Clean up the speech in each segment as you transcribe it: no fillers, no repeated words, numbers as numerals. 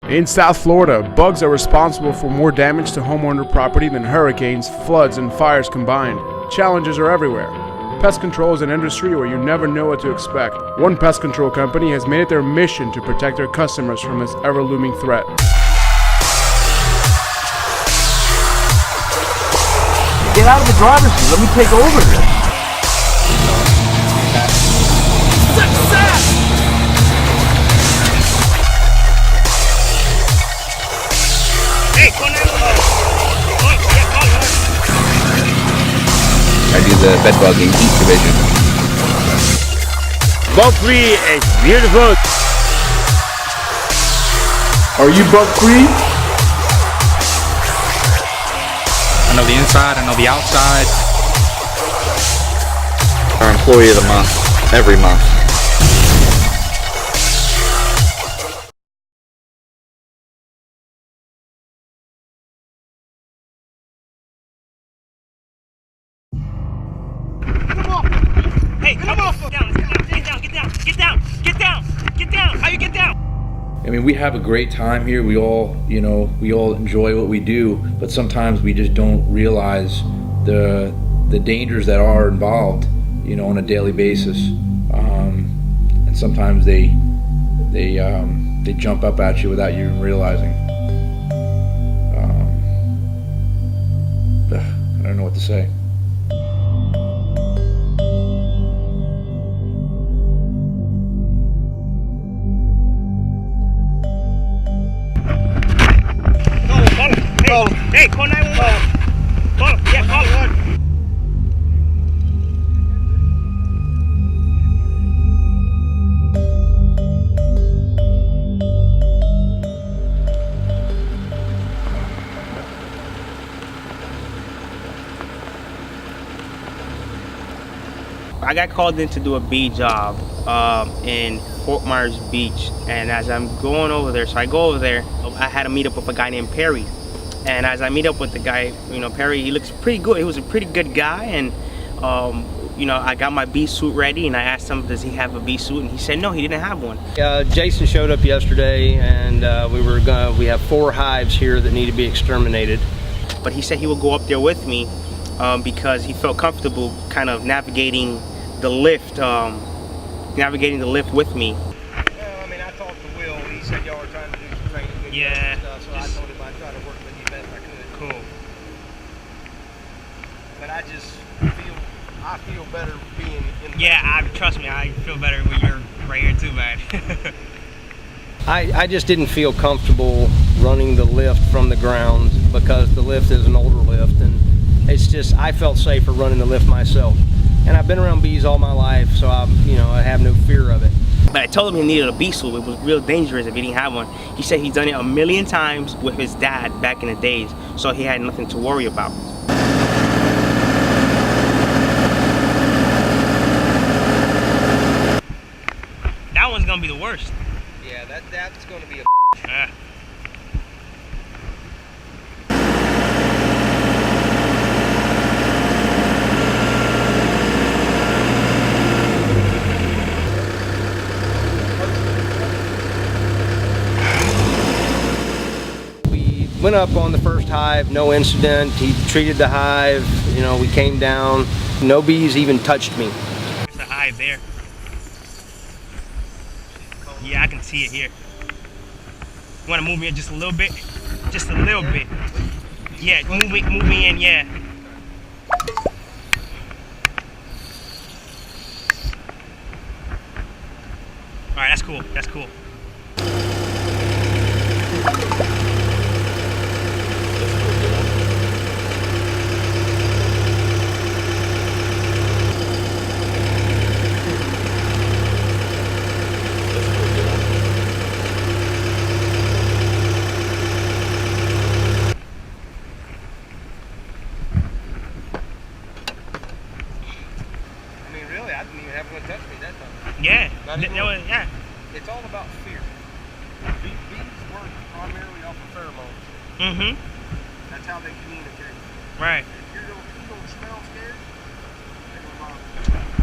In South Florida, bugs are responsible for more damage to homeowner property than hurricanes, floods, and fires combined. Challenges are everywhere. Pest control is an industry where you never know what to expect. One pest control company has made it their mission to protect their customers from this ever-looming threat. Get out of the driver's seat. Let me take over here. I do the bedbug and heat division. Bug free is beautiful. Are you bug free? I know the inside, I know the outside. Our employee of the month, every month. Hey, come on! Get down! How you get down? I mean, we have a great time here. We all enjoy what we do, but sometimes we just don't realize the dangers that are involved, on a daily basis. And sometimes they jump up at you without you even realizing. I don't know what to say. Hey, call 911. Call him. Yeah, call him. I got called in to do a bee job in Fort Myers Beach, and as I'm going over there, so I go over there, I had a meet up with a guy named Perry. And as I meet up with the guy, Perry, he looks pretty good. He was a pretty good guy, and I got my bee suit ready, and I asked him, does he have a bee suit? And he said no, he didn't have one. Jason showed up yesterday, and we have 4 hives here that need to be exterminated. But he said he would go up there with me because he felt comfortable kind of navigating the lift with me. Well, I mean, I talked to Will. He said y'all were trying to do some training and stuff, so I told him I'd try to work with you best I could. Cool. But I feel better being in Yeah, trust me, I feel better when you're right here too, man. I just didn't feel comfortable running the lift from the ground because the lift is an older lift, and it's just, I felt safer running the lift myself. And I've been around bees all my life, so I have no fear of it. But I told him he needed a bee suit. It was real dangerous if he didn't have one. He said he's done it a million times with his dad back in the days, so he had nothing to worry about. That one's gonna be the worst. Yeah, that's gonna be a Went up on the first hive, no incident. He treated the hive, we came down. No bees even touched me. There's a hive there. Yeah, I can see it here. You want to move me in just a little bit? Just a little bit. Yeah, move me in, yeah. All right, that's cool, that's cool. Yeah, yeah. It's all about fear. Bees work primarily off of pheromones. Mm-hmm. That's how they communicate. Right. If you don't smell scared, they're gonna bother you.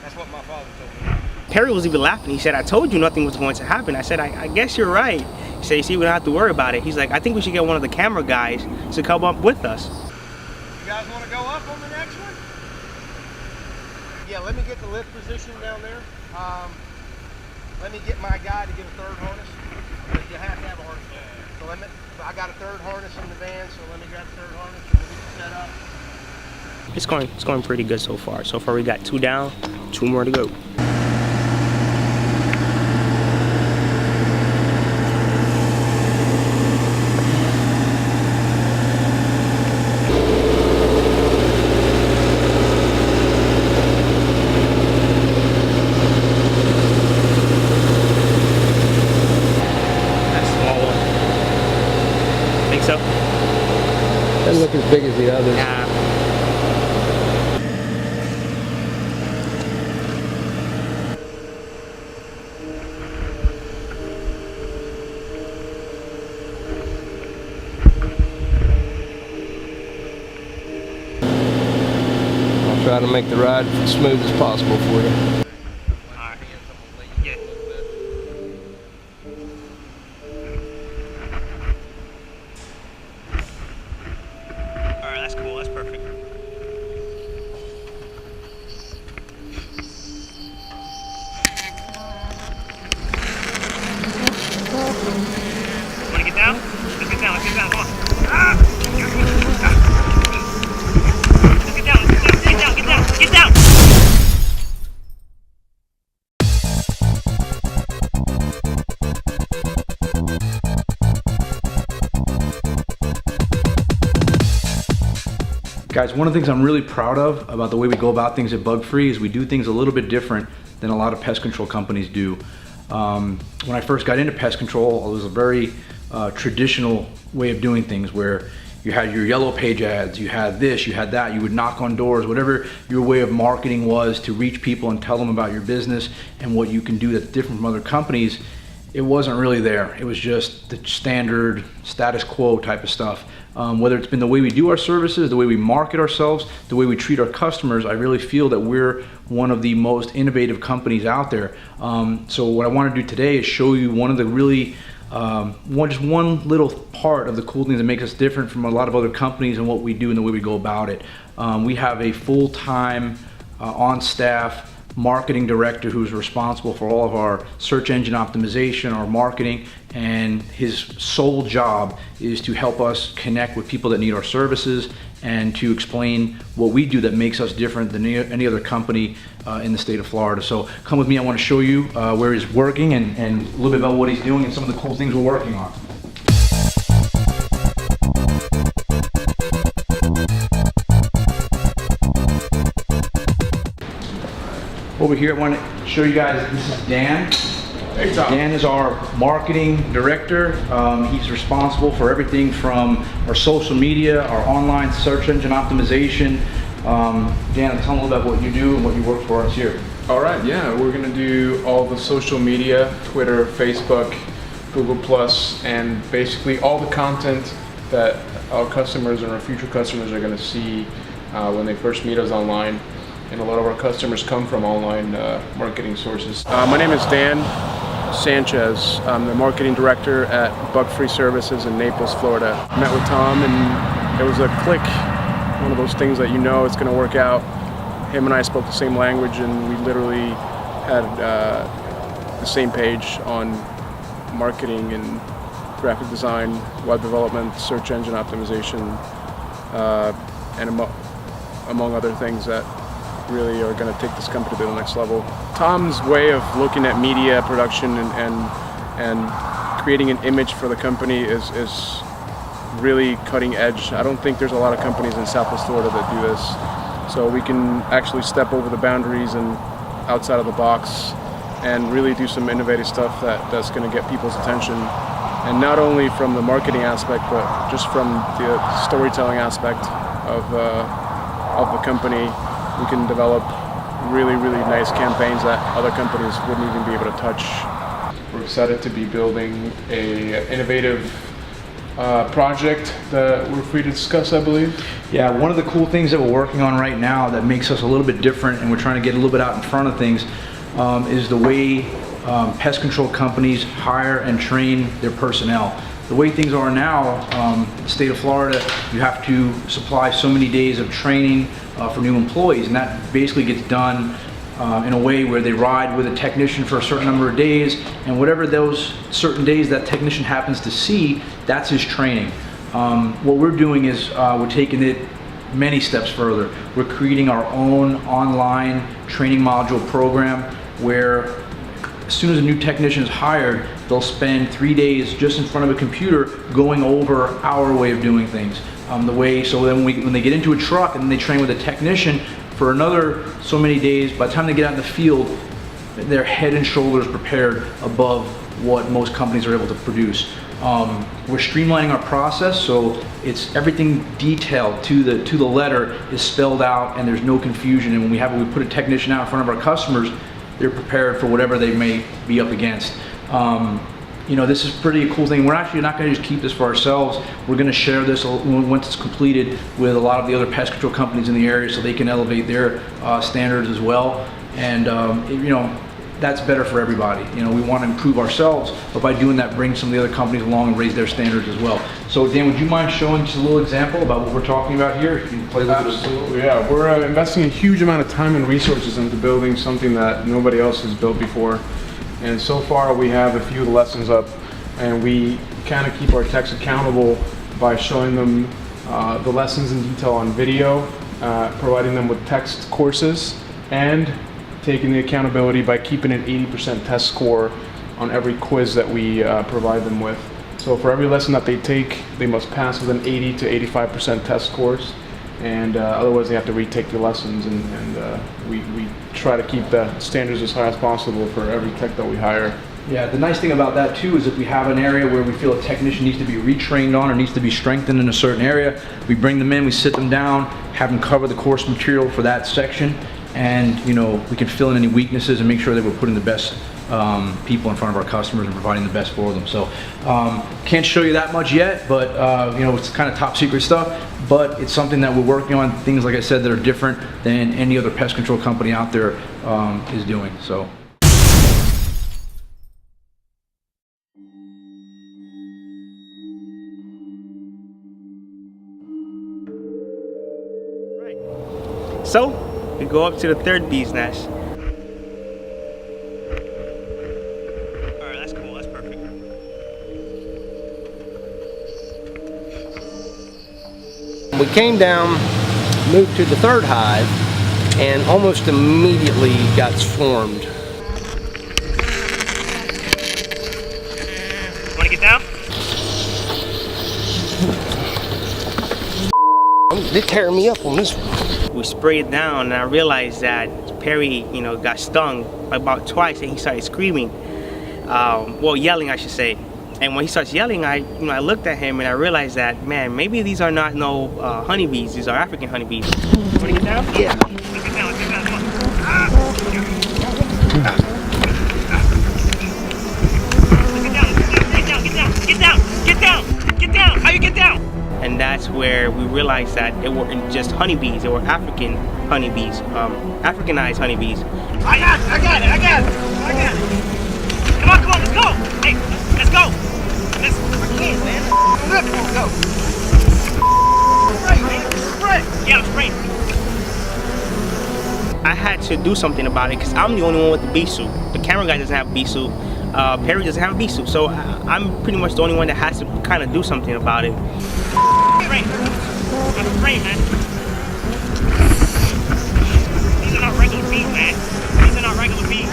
That's what my father told me. Perry was even laughing. He said, I told you nothing was going to happen. I said, I guess you're right. He said, you see, we don't have to worry about it. He's like, I think we should get one of the camera guys to come up with us. You guys want to go up on the next one? Yeah, let me get the lift position down there. Let me get my guy to get a third harness. You have to have a harness. So I got a third harness in the van, so let me grab the third harness and we'll get it set up. It's going pretty good so far. So far we got 2 down, 2 more to go. So Doesn't look as big as the others. nah. I'll try to make the ride as smooth as possible for you. That's cool, that's perfect. Wanna get down? Let's get down, come on. Let's get down, get down. Guys, one of the things I'm really proud of about the way we go about things at Bug Free is we do things a little bit different than a lot of pest control companies do. When I first got into pest control, it was a very traditional way of doing things where you had your yellow page ads, you had this, you had that, you would knock on doors, whatever your way of marketing was to reach people and tell them about your business and what you can do that's different from other companies. It wasn't really there. It was just the standard status quo type of stuff. Whether it's been the way we do our services, the way we market ourselves, the way we treat our customers, I really feel that we're one of the most innovative companies out there. So what I want to do today is show you one of the really, just one little part of the cool things that makes us different from a lot of other companies and what we do and the way we go about it. We have a full-time, on-staff marketing director who's responsible for all of our search engine optimization, our marketing, and his sole job is to help us connect with people that need our services and to explain what we do that makes us different than any other company in the state of Florida. So come with me, I want to show you where he's working and a little bit about what he's doing and some of the cool things we're working on. Over here, I want to show you guys, this is Dan. Hey, Tom. Dan is our marketing director. He's responsible for everything from our social media, our online search engine optimization. Dan, tell them about what you do and what you work for us here. All right, yeah, we're gonna do all the social media, Twitter, Facebook, Google+, and basically all the content that our customers and our future customers are gonna see when they first meet us online. And a lot of our customers come from online marketing sources. My name is Dan Sanchez. I'm the marketing director at Bug Free Services in Naples, Florida. I met with Tom and there was a click, one of those things that you know it's gonna work out. Him and I spoke the same language and we literally had the same page on marketing and graphic design, web development, search engine optimization, and among other things that really are going to take this company to the next level. Tom's way of looking at media production and creating an image for the company is really cutting edge. I don't think there's a lot of companies in Southwest Florida that do this. So we can actually step over the boundaries and outside of the box and really do some innovative stuff that's going to get people's attention. And not only from the marketing aspect, but just from the storytelling aspect of the company. We can develop really, really nice campaigns that other companies wouldn't even be able to touch. We're excited to be building a innovative project that we're free to discuss, I believe. Yeah, one of the cool things that we're working on right now that makes us a little bit different and we're trying to get a little bit out in front of things, is the way pest control companies hire and train their personnel. The way things are now, in the state of Florida, you have to supply so many days of training for new employees, and that basically gets done in a way where they ride with a technician for a certain number of days, and whatever those certain days that technician happens to see, that's his training. What we're doing is we're taking it many steps further. We're creating our own online training module program where as soon as a new technician is hired, they'll spend 3 days just in front of a computer going over our way of doing things. So then when they get into a truck and they train with a technician for another so many days, by the time they get out in the field, they're head and shoulders prepared above what most companies are able to produce. We're streamlining our process, so it's everything detailed to the letter is spelled out, and there's no confusion. And when we put a technician out in front of our customers, they're prepared for whatever they may be up against. You know, this is pretty cool thing. We're actually not going to just keep this for ourselves. We're going to share this once it's completed with a lot of the other pest control companies in the area, so they can elevate their standards as well. And you know, that's better for everybody. You know, we want to improve ourselves, but by doing that, bring some of the other companies along and raise their standards as well. So Dan, would you mind showing just a little example about what we're talking about here? If you can play a little bit. Absolutely, yeah. We're investing a huge amount of time and resources into building something that nobody else has built before. And so far we have a few of the lessons up, and we kind of keep our techs accountable by showing them the lessons in detail on video, providing them with text courses, and taking the accountability by keeping an 80% test score on every quiz that we provide them with. So for every lesson that they take, they must pass with an 80 to 85% test scores, and otherwise they have to retake the lessons, and we try to keep the standards as high as possible for every tech that we hire. Yeah, the nice thing about that too is if we have an area where we feel a technician needs to be retrained on or needs to be strengthened in a certain area, we bring them in, we sit them down, have them cover the course material for that section, and you know, we can fill in any weaknesses and make sure that we're putting the best people in front of our customers and providing the best for them. So can't show you that much yet, but you know, it's kind of top secret stuff, but it's something that we're working on, things like I said that are different than any other pest control company out there is doing. So So we go up to the third bee's nest. Alright, that's cool, that's perfect. We came down, moved to the third hive, and almost immediately got swarmed. Wanna get down? They tear me up on this one. We sprayed down, and I realized that Perry, you know, got stung about twice, and he started screaming. Well, yelling, I should say. And when he starts yelling, I looked at him and I realized that, man, maybe these are not no honeybees. These are African honeybees. Want to get down? Yeah. Let's get down. Let's get down. Come on. Get down. How you get down? And that's where we realized that it weren't just honeybees, they were African honeybees, Africanized honeybees. I got it. Come on, let's go. Hey, let's go. I can't, man. Let's go. Spray. Yeah, I'm spraying. I had to do something about it because I'm the only one with the bee suit. The camera guy doesn't have a bee suit. Perry doesn't have a bee suit, so I'm pretty much the only one that has to kind of do something about it. I'm spraying, man. These are not regular bees, man. These are not regular bees.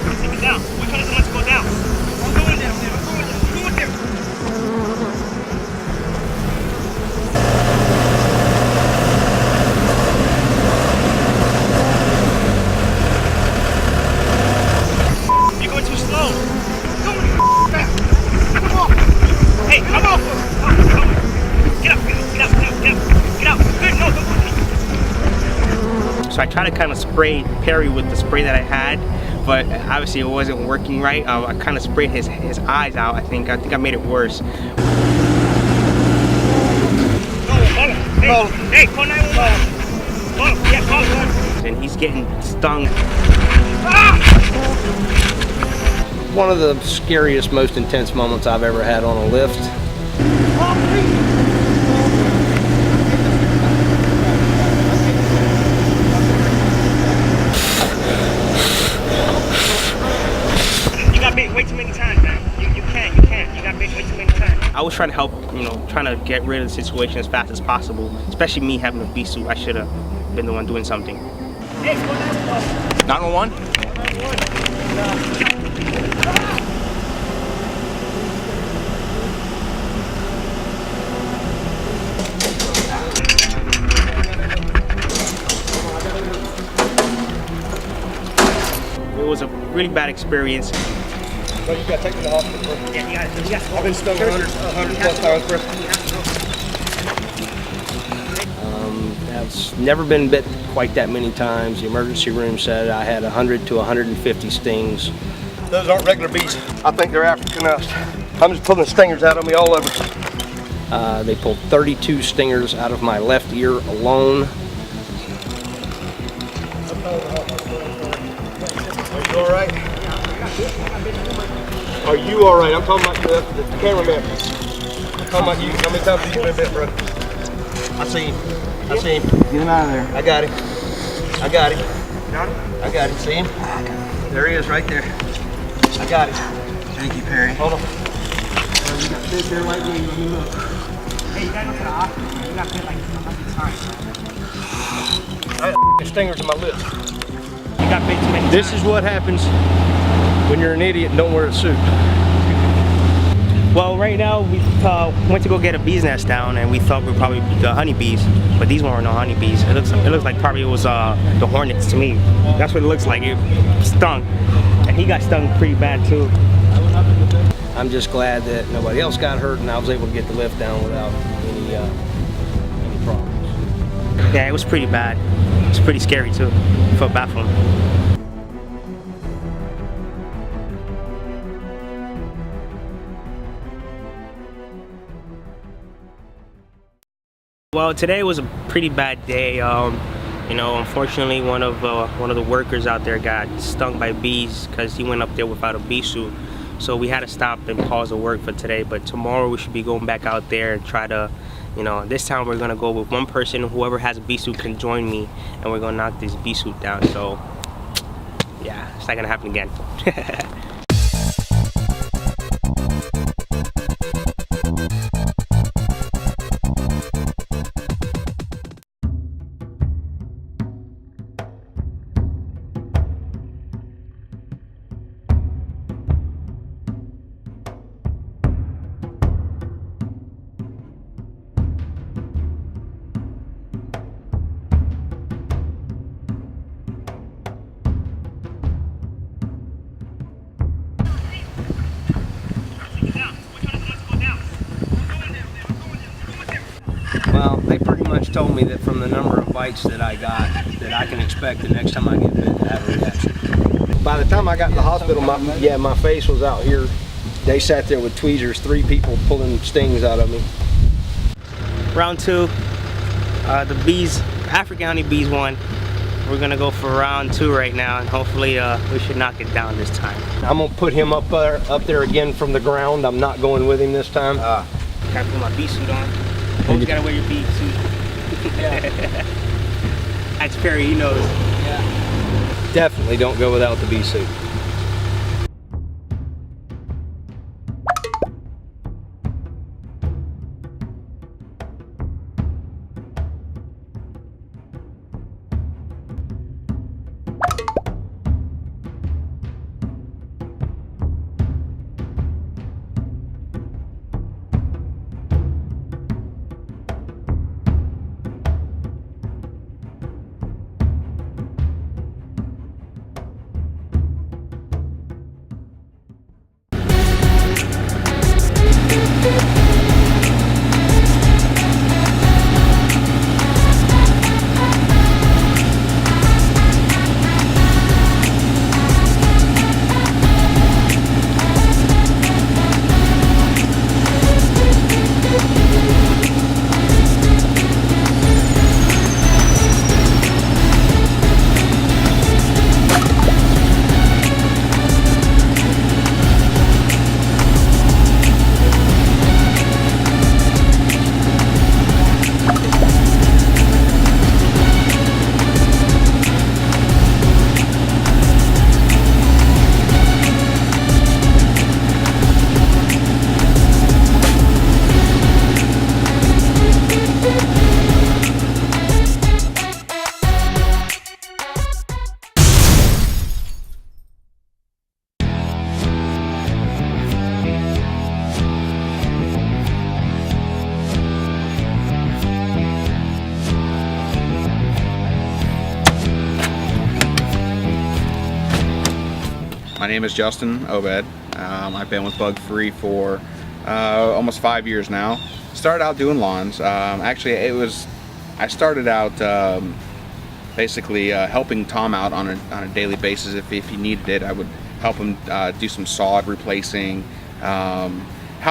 Let's take it down. Which one is the one to go down? I'm going down there. I'm going there. You're going too slow. Going fast. Come on. Hey, come on. Get up. Good, no, don't. So I tried to kind of spray Perry with the spray that I had, but obviously it wasn't working right. I kind of sprayed his eyes out. I think I made it worse. Hey, call 911. Yeah, call and he's getting stung. One of the scariest, most intense moments I've ever had on a lift. You got bit way too many times, man. You can't. You got bit way too many times. I was trying to help, trying to get rid of the situation as fast as possible. Especially me having a bee suit. I should have been the one doing something. 911? It was a really bad experience. Well, you got taken to the hospital. Yeah, you got I've been stung 100 plus times, bro. I've never been bit quite that many times. The emergency room said I had 100 to 150 stings. Those aren't regular bees. I think they're African dust. I'm just pulling stingers out of me all over. They pulled 32 stingers out of my left ear alone. Are you all right? Are you all right? I'm talking about the cameraman. I'm talking about you. How many times have you been bit, bro? I see him. I see him. Get him out of there. I got him. I got him. Got him? I got him. See him? There he is, right there. I got him. Thank you, Perry. Hold on. You got bit there right where you look. Hey, you gotta go to the hospital. You got bit like 100 times. I had stingers in my lips. You got bit too many times. This is what happens when you're an idiot and don't wear a suit. Well, right now we went to go get a bee's nest down, and we thought we'd probably be the honeybees, but these weren't no honeybees. It looks like probably it was the hornets to me. That's what it looks like. It stung, and he got stung pretty bad too. I'm just glad that nobody else got hurt and I was able to get the lift down without any problems. Yeah, it was pretty bad. It was pretty scary too. I felt bad for him. Well, today was a pretty bad day. Unfortunately, one of the workers out there got stung by bees because he went up there without a bee suit. So we had to stop and pause the work for today. But tomorrow we should be going back out there and try to, this time we're gonna go with one person. Whoever has a bee suit can join me, and we're gonna knock this bee suit down. So, yeah, it's not gonna happen again. Well, they pretty much told me that from the number of bites that I got, that I can expect the next time I get bit to have a reaction. By the time I got to the hospital, my face was out here. They sat there with tweezers, 3 people pulling stings out of me. Round 2, the bees, African honeybees won. We're gonna go for round 2 right now, and hopefully we should knock it down this time. I'm gonna put him up there again from the ground. I'm not going with him this time. Gotta put my bee suit on. Always gotta wear your bee suit. That's Perry, he knows. Yeah. Definitely don't go without the bee suit. My name is Justin Obed. I've been with Bug Free for almost 5 years now. Started out doing lawns. Actually, I started out basically helping Tom out on a daily basis. If he needed it, I would help him do some sod replacing. How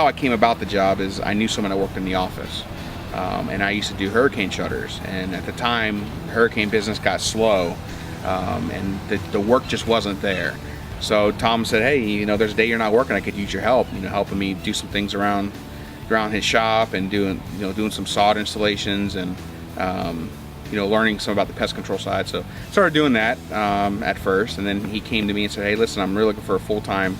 I came about the job is I knew someone that worked in the office, and I used to do hurricane shutters. And at the time, hurricane business got slow, and the work just wasn't there. So Tom said, "Hey, you know, there's a day you're not working. I could use your help. You know, helping me do some things around his shop and doing some sod installations and learning some about the pest control side." So started doing that at first, and then he came to me and said, "Hey, listen, I'm really looking for a full-time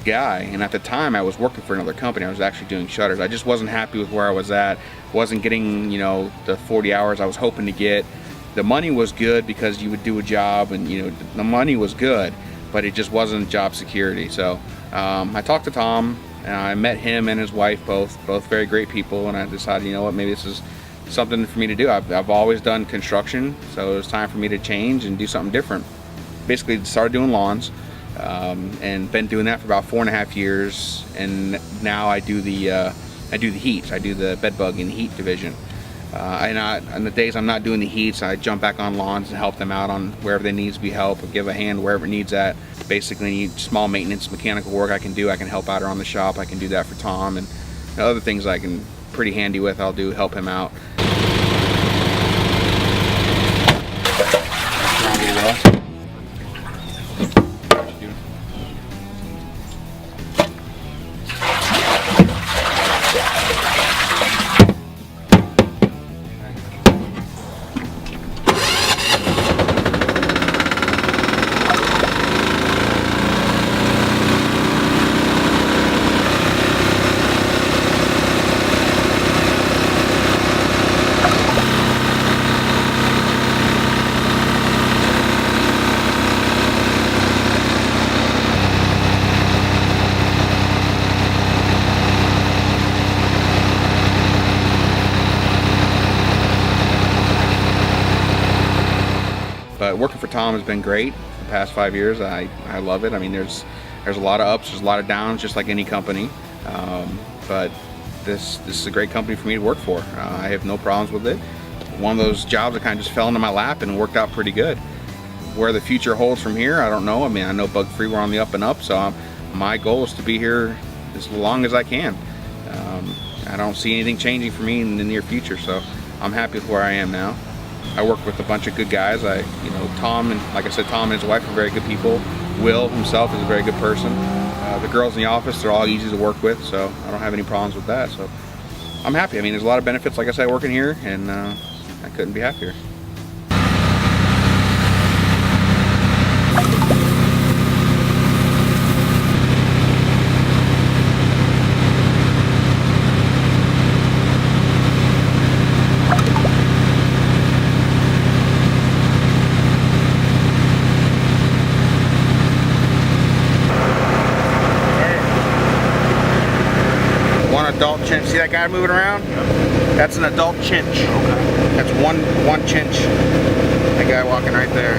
guy." And at the time I was working for another company. I was actually doing shutters. I just wasn't happy with where I was at. Wasn't getting the 40 hours I was hoping to get. The money was good because you would do a job and the money was good, but it just wasn't job security. So I talked to Tom and I met him and his wife, both very great people, and I decided, you know what, maybe this is something for me to do. I've always done construction, so it was time for me to change and do something different. Basically started doing lawns. And been doing that for about 4.5 years, and now I do the heats. I do the bed bug and heat division. On the days I'm not doing the heats, I jump back on lawns and help them out on wherever they need to be help, or give a hand wherever it needs at. Basically, need small maintenance, mechanical work I can do. I can help out around the shop. I can do that for Tom, and other things I can pretty handy with. I'll do help him out. But working for Tom has been great the past 5 years. I love it. I mean, there's a lot of ups, there's a lot of downs, just like any company. But this is a great company for me to work for. I have no problems with it. One of those jobs that kind of just fell into my lap and worked out pretty good. Where the future holds from here, I don't know. I mean, I know Bug Free, we're on the up and up, so my goal is to be here as long as I can. I don't see anything changing for me in the near future, so I'm happy with where I am now. I work with a bunch of good guys. Tom, and like I said, Tom and his wife are very good people. Will himself is a very good person. The girls in the office, they're all easy to work with, so I don't have any problems with that. So I'm happy. I mean, there's a lot of benefits, like I said, working here, and I couldn't be happier. Adult chinch. See that guy moving around? Yep. That's an adult chinch. Okay. That's one chinch. That guy walking right there.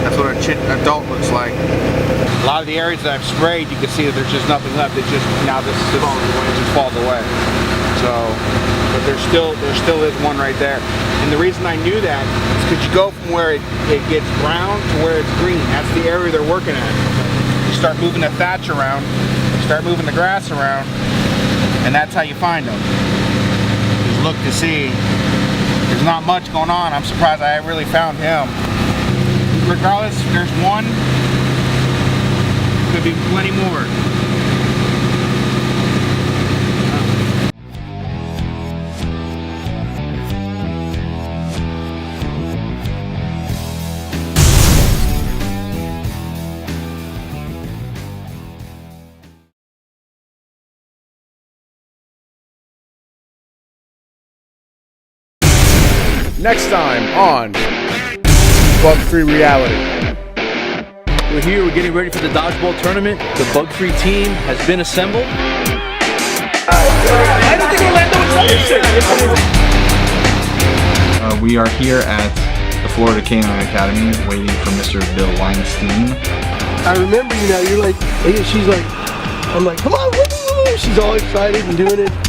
That's what an adult looks like. A lot of the areas that I've sprayed, you can see that there's just nothing left. It's just now this is just falls away. So, but there still is one right there. And the reason I knew that is because you go from where it gets brown to where it's green. That's the area they're working at. You start moving the thatch around. You start moving the grass around. And that's how you find them. Just look to see. There's not much going on. I'm surprised I really found him. Regardless, there's one. Could be plenty more. Next time on Bug Free Reality. We're here, we're getting ready for the dodgeball tournament. The Bug Free team has been assembled. I don't think Orlando was We are here at the Florida Canine Academy waiting for Mr. Bill Weinstein. I remember, you know, you're like, she's like, I'm like, come on, woo! She's all excited and doing it.